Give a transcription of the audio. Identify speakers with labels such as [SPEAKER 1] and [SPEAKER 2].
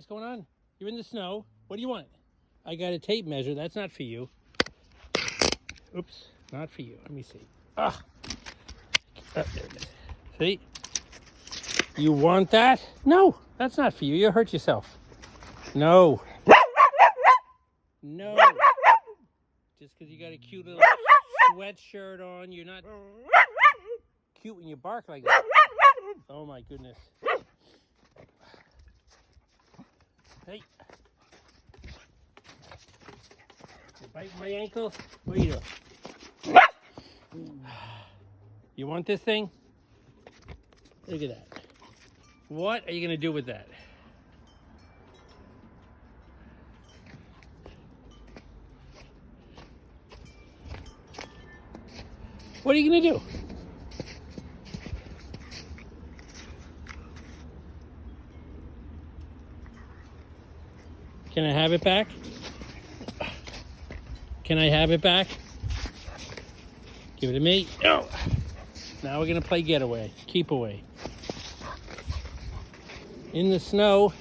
[SPEAKER 1] What's going on? You're in the snow. What do you want? I got a tape measure. That's not for you. Oops, not for you. Let me see. Ah. There it is. See? You want that? No, that's not for you. You'll hurt yourself. No. No. Just because you got a cute little sweatshirt on, you're not cute when you bark like that. Oh my goodness. Hey. You biting my ankle? What are you doing? You want this thing? Look at that. What are you going to do with that? What are you going to do? Can I have it back? Can I have it back? Give it to me. No. Now we're going to play getaway. Keep away. In the snow.